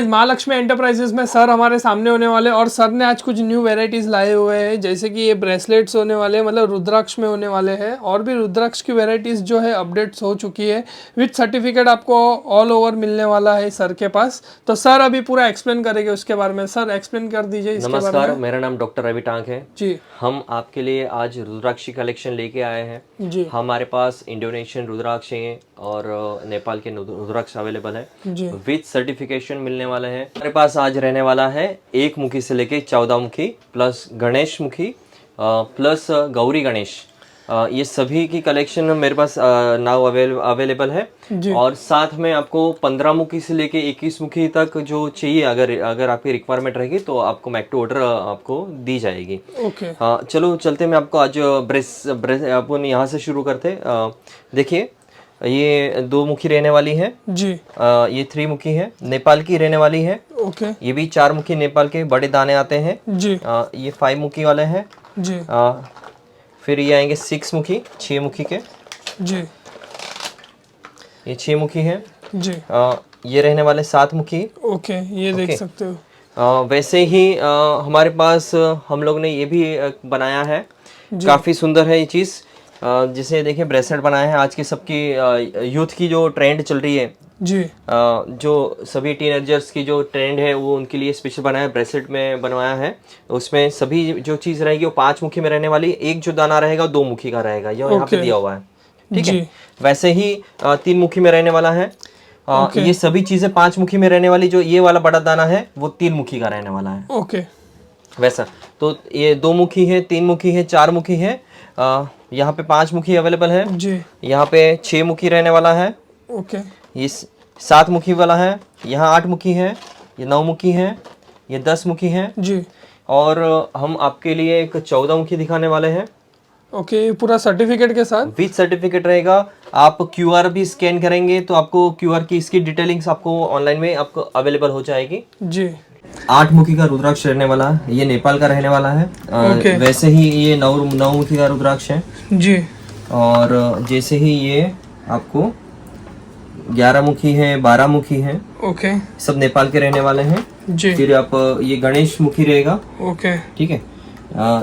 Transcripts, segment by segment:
Mahalakshmi enterprises में sir हमारे सामने होने वाले, और सर ने आज कुछ न्यू वेराइटीज लाए हुए हैं, जैसे कि ये ब्रेसलेट्स होने वाले हैं, मतलब रुद्राक्ष में होने वाले हैं, और भी रुद्राक्ष की वेराइटीज जो है अपडेट्स हो चुकी है। विथ सर्टिफिकेट आपको ऑल ओवर मिलने वाला है सर के पास। तो सर अभी पूरा एक्सप्लेन करेंगे उसके बारे में। सर एक्सप्लेन कर दीजिए इसके बारे में। नमस्कार, मेरा नाम डॉक्टर रवि टांक है जी। हम आपके लिए आज रुद्राक्ष कलेक्शन लेके आए हैं जी। हमारे पास इंडोनेशियन रुद्राक्ष हैं और नेपाल के रुद्राक्ष अवेलेबल है जी। विथ सर्टिफिकेशन मिलने वाले हैं। हमारे पास आज रहने वाला है 1 मुखी से लेके 14 मुखी प्लस गणेश मुखी प्लस गौरी गणेश, ये सभी की कलेक्शन मेरे पास नाउ अवेलेबल है। और साथ में आपको 15 मुखी से लेके 21 मुखी तक जो चाहिए, अगर आपकी रिक्वायरमेंट रहेगी तो आपको मैक टू ऑर्डर आपको दी जाएगी। ओके। चलो चलते मैं आपको आज ब्रेस अपन यहाँ से शुरू करते। देखिए ये 2 मुखी रहने वाली है जी। ये 3 मुखी है, नेपाल की रहने वाली है। ओके। ये भी 4 मुखी नेपाल के बड़े दाने आते हैं जी। ये 5 मुखी वाले हैं जी। फिर ये आएंगे 6 मुखी, 6 मुखी के जी। ये 6 मुखी है जी। ये रहने वाले 7 मुखी। ओके, ये देख सकते हो। वैसे ही हमारे पास हम लोग ने ये भी बनाया है, काफी सुंदर है ये चीज। जिसे देखिए ब्रेसलेट बनाया है, आज की सबकी यूथ की जो ट्रेंड चल रही है जी, जो सभी टीनेजर्स की जो ट्रेंड है वो उनके लिए स्पेशल बनाया है, ब्रेसलेट में बनवाया है। उसमें सभी जो चीज रहेगी वो 5 मुखी में रहने वाली, एक जो दाना रहेगा 2 मुखी का रहेगा, ये यहाँ पे दिया हुआ है, ठीक है। वैसे ही 3 मुखी में रहने वाला है। ये सभी चीजें 5 मुखी में रहने वाली, जो ये वाला बड़ा दाना है वो 3 मुखी का रहने वाला है। ओके। वैसा तो ये 2 मुखी है, 3 मुखी है, 4 मुखी है, यहाँ पे 5 मुखी अवेलेबल है जी। यहाँ पे 6 मुखी रहने वाला है। ओके। ये 7 मुखी वाला है, यहाँ 8 मुखी है, ये 9 मुखी है, ये 10 मुखी है जी। और हम आपके लिए एक 14 मुखी दिखाने वाले हैं। ओके, पूरा सर्टिफिकेट के साथ विथ सर्टिफिकेट रहेगा। आप QR भी स्कैन करेंगे तो आपको QR की इसकी डिटेलिंग्स आपको ऑनलाइन में आपको अवेलेबल हो जाएगी जी। 8 मुखी का रुद्राक्ष रहने वाला है, ये नेपाल का रहने वाला है। वैसे ही ये 9 मुखी का रुद्राक्ष है जी। और जैसे ही ये आपको 11 मुखी है, 12 मुखी है, ओके, सब नेपाल के रहने वाले हैं जी। फिर आप ये गणेश मुखी रहेगा, ओके, ठीक है।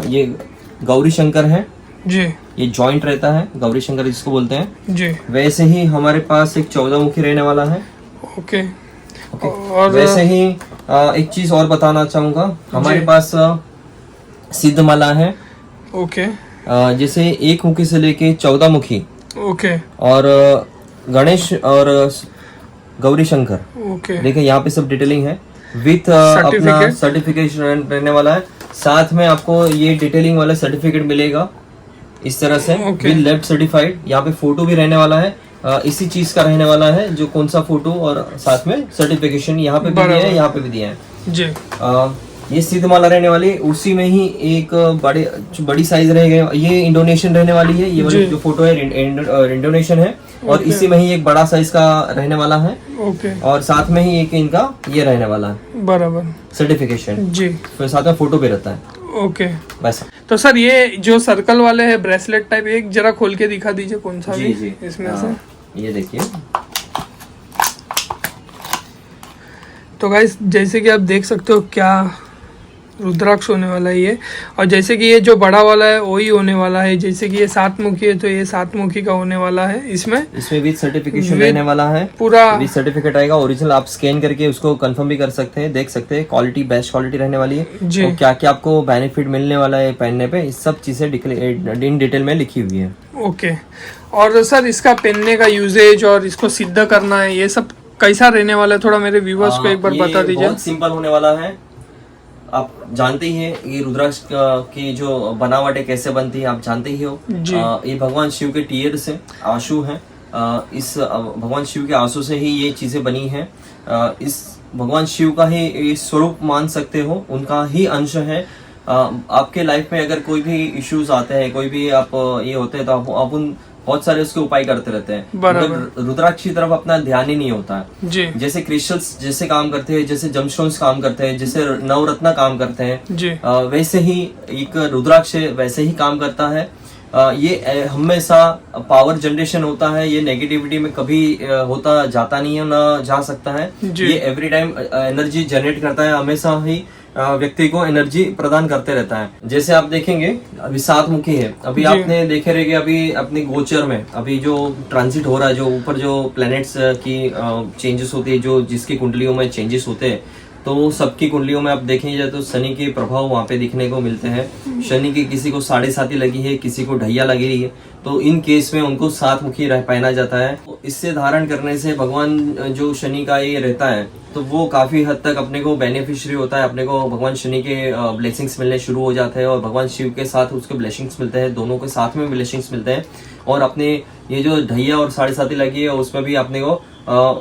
ये गौरी शंकर है जी, ये जॉइंट रहता है, गौरी शंकर जिसको बोलते हैं जी। वैसे ही हमारे पास एक 14 मुखी रहने वाला है। ओके। और वैसे ही एक चीज और बताना चाहूंगा, हमारे पास सिद्ध माला है। ओके। जैसे 1 मुखी से लेके 14 मुखी, ओके, और गणेश और गौरी शंकर, ओके। देखिए यहाँ पे सब डिटेलिंग है विथ अपना सर्टिफिकेशन रहने वाला है। साथ में आपको ये डिटेलिंग वाला सर्टिफिकेट मिलेगा इस तरह से विद लेफ्ट सर्टिफाइड। यहाँ पे फोटो भी रहने वाला है, इसी चीज का रहने वाला है, जो कौन सा फोटो और साथ में सर्टिफिकेशन यहाँ पे भी दिया है, यहाँ पे भी दिया है जी। ये सिद्ध माला रहने वाली, उसी में ही एक बड़ी साइज रहेगा, ये इंडोनेशियन रहने वाली है। ये वाली जो फोटो है इंडोनेशियन है और इसी में ही एक बड़ा साइज का रहने वाला है। ओके। और साथ में ही एक इनका ये रहने वाला है बराबर सर्टिफिकेशन जी, फिर साथ में फोटो भी रहता है। ओके, बस। तो सर ये जो सर्कल वाले है ब्रेसलेट टाइप, एक जरा खोल के दिखा दीजिए कौन सा जी, जी। इसमें से। ये देखिए, तो गाइस जैसे कि आप देख सकते हो क्या रुद्राक्ष होने वाला है ये, और जैसे कि ये जो बड़ा वाला है वही होने वाला है। जैसे कि ये 7 मुखी है तो ये 7 मुखी का होने वाला है। इसमें विद सर्टिफिकेशन रहने वाला है, पूरा विद सर्टिफिकेट आएगा ओरिजिनल। आप स्कैन करके उसको कंफर्म भी कर सकते हैं, देख सकते हैं क्वालिटी बेस्ट क्वालिटी रहने वाली है जी। और क्या क्या आपको बेनिफिट मिलने वाला है पहनने पे, इस सब चीजें इन डिटेल में लिखी हुई है। ओके। और सर इसका पहनने का यूजेज और इसको सिद्ध करना है, ये सब कैसा रहने वाला है, थोड़ा मेरे व्यूवर्स को एक बार बता दीजिए। बहुत सिंपल होने वाला है, आप जानते ही हैं ये रुद्राक्ष की जो बनावट है कैसे बनती है, आप जानते ही हो। ये भगवान शिव के टीयर्स है, आंसू हैं। इस भगवान शिव के आंसू से ही ये चीजें बनी हैं। इस भगवान शिव का ही ये स्वरूप मान सकते हो, उनका ही अंश है। आपके लाइफ में अगर कोई भी इश्यूज आते हैं, कोई भी आप ये होते हैं, तो आप उन बहुत सारे उसके उपाय करते रहते हैं, मतलब रुद्राक्ष की तरफ अपना ध्यान ही नहीं होता है जी। जैसे क्रिस्टल्स जैसे काम करते हैं, जैसे जमस्टोन्स काम करते हैं, जैसे नवरत्न काम करते हैं जी। वैसे ही एक रुद्राक्ष वैसे ही काम करता है। ये हमेशा पावर जनरेशन होता है, ये नेगेटिविटी में कभी होता जाता नहीं है, ना जा सकता है। ये एवरी टाइम एनर्जी जनरेट करता है, हमेशा ही व्यक्ति को एनर्जी प्रदान करते रहता है। जैसे आप देखेंगे अभी 7 मुखी है, अभी आपने देखे रहेंगे अभी अपने गोचर में अभी जो ट्रांजिट हो रहा है, जो ऊपर जो प्लैनेट्स की चेंजेस होती है, जो जिसकी कुंडलियों में चेंजेस होते हैं, तो सबकी कुंडलियों में आप देखेंगे तो शनि के प्रभाव वहां पे दिखने को मिलते हैं। शनि की किसी को 7.5 लगी है, किसी को ढैया लगी रही है, तो इन केस में उनको 7 मुखी पहना जाता है। तो इससे धारण करने से भगवान जो शनि का ये रहता है, तो वो काफी हद तक अपने को बेनिफिशियरी होता है, अपने को भगवान शनि के ब्लेसिंग्स मिलने शुरू हो जाते हैं और भगवान शिव के साथ उसके ब्लेसिंग्स मिलते हैं, दोनों के साथ में ब्लेसिंग्स मिलते हैं। और अपने ये जो ढैया और 7.5 लगी है उसमें भी अपने को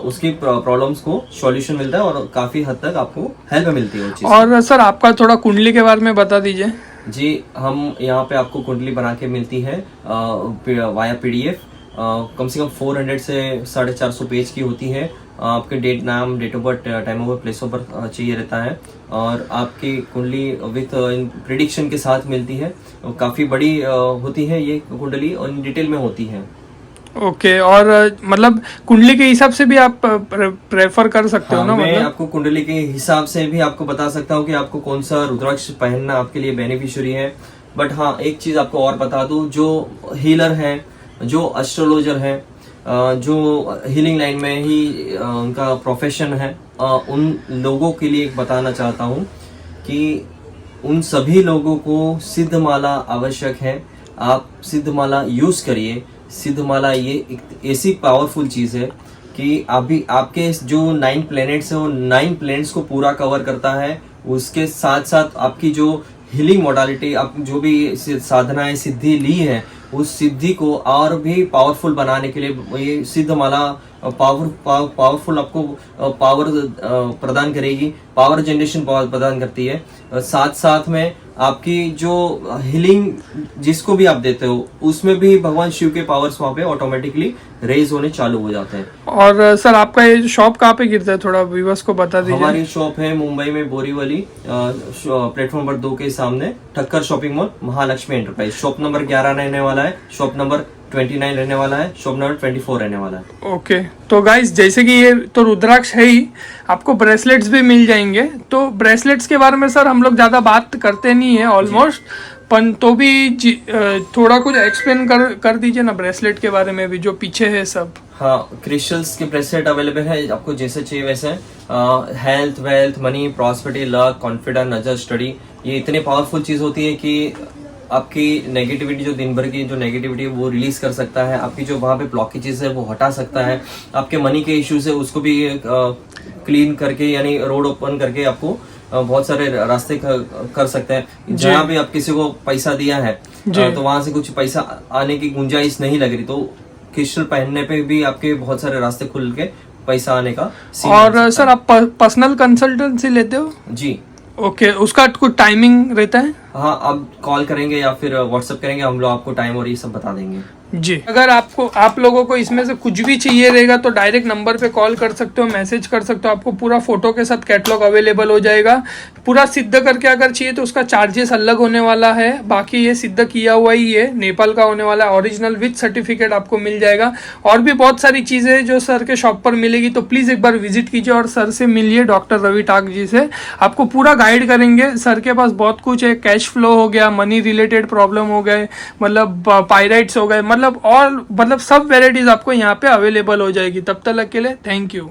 उसकी प्रॉब्लम्स को सॉल्यूशन मिलता है और काफी हद तक आपको हेल्प मिलती है। और सर आपका थोड़ा कुंडली के बारे में बता दीजिए। जी, हम यहाँ पे आपको कुंडली बना के मिलती है वाया PDF। कम से कम 400 से 450 पेज की होती है। आपके डेट, नाम, date of birth, time of birth, place of birth चाहिए रहता है और आपकी कुंडली विथ प्रिडिक्शन के साथ मिलती है। काफ़ी बड़ी होती है ये कुंडली और डिटेल में होती है। ओके और मतलब कुंडली के हिसाब से भी आप प्रेफर कर सकते हो ना? मैं मतलब आपको कुंडली के हिसाब से भी आपको बता सकता हूँ कि आपको कौन सा रुद्राक्ष पहनना आपके लिए बेनिफिशियरी है। बट हाँ, एक चीज आपको और बता दूं, जो हीलर है, जो एस्ट्रोलॉजर है, जो हीलिंग लाइन में ही उनका प्रोफेशन है, उन लोगों के लिए एक बताना चाहता हूँ कि उन सभी लोगों को सिद्धमाला आवश्यक है। आप सिद्धमाला यूज करिए। सिद्धमाला ये एक ऐसी पावरफुल चीज है कि अभी आपके जो 9 प्लैनेट्स है, वो 9 प्लैनेट्स को पूरा कवर करता है। उसके साथ साथ आपकी जो हीलिंग मोडालिटी, आप जो भी साधनाएं सिद्धि ली है, उस सिद्धि को और भी पावरफुल बनाने के लिए ये सिद्धमाला पावरफुल आपको पावर प्रदान करेगी, पावर जनरेशन प्रदान करती है। साथ साथ में आपकी जो हीलिंग जिसको भी आप देते हो, उसमें भी भगवान शिव के पावर्स वहाँ पे ऑटोमेटिकली रेज होने चालू हो जाते हैं। और सर आपका ये शॉप कहाँ पे गिरता है, थोड़ा व्यूअर्स को बता दीजिए। हमारी शॉप है मुंबई में बोरीवली, प्लेटफॉर्म नंबर 2 के सामने, Thakkar shopping mall, Mahalakshmi enterprise. Shop number 11 रहने वाला है, शॉप नंबर 29 रहने वाला है, शॉप नंबर 24 रहने वाला है। ओके तो गाइस, जैसे कि ये तो रुद्राक्ष है ही, आपको ब्रेसलेट्स भी मिल जाएंगे। तो ब्रेसलेट्स के बारे में सर हम लोग ज़्यादा बात करते नहीं है ऑलमोस्ट, पर तो भी थोड़ा कुछ एक्सप्लेन कर दीजिए ना ब्रेसलेट के बारे में भी, जो पीछे है सब। हाँ, क्रिस्टल्स के ब्रेसलेट अवेलेबल है, आपको जैसे चाहिए वैसे। Health, wealth, money, prosperity, luck, confidence, नजर, स्टडी, ये इतने पावरफुल चीज होती है कि आपकी नेगेटिविटी, जो दिन भर की जो नेगेटिविटी है वो रिलीज कर सकता है। आपकी जो वहाँ पे ब्लॉकेजेस है वो हटा सकता है। आपके मनी के इश्यूज है उसको भी क्लीन करके, यानी रोड ओपन करके आपको बहुत सारे रास्ते कर सकते हैं। जहाँ भी आप किसी को पैसा दिया है तो वहां से कुछ पैसा आने की गुंजाइश नहीं लग रही, तो क्रिस्टल पहनने पे भी आपके बहुत सारे रास्ते खुल के पैसा आने का सीन। और सर आप पर्सनल कंसल्टेंसी लेते हो? जी। ओके, उसका कुछ टाइमिंग रहता है? हाँ, आप कॉल करेंगे या फिर व्हाट्सएप करेंगे, हम लोग आपको टाइम और ये सब बता देंगे। जी, अगर आप लोगों को इसमें से कुछ भी चाहिए रहेगा तो डायरेक्ट नंबर पे कॉल कर सकते हो, मैसेज कर सकते हो, आपको पूरा फोटो के साथ कैटलॉग अवेलेबल हो जाएगा। पूरा सिद्ध करके अगर चाहिए तो उसका चार्जेस अलग होने वाला है, बाकी ये सिद्ध किया हुआ ही है, नेपाल का होने वाला है, ओरिजिनल विथ सर्टिफिकेट आपको मिल जाएगा। और भी बहुत सारी चीज़ें जो सर के शॉप पर मिलेगी, तो प्लीज़ एक बार विजिट कीजिए और सर से मिलिए, डॉक्टर रवि टाक जी से। आपको पूरा गाइड करेंगे। सर के पास बहुत कुछ है, कैश फ्लो हो गया, मनी रिलेटेड प्रॉब्लम हो गए, मतलब पायराइट्स हो गए, मतलब सब वेराइटीज आपको यहाँ पे अवेलेबल हो जाएगी। तब तक के लिए थैंक यू।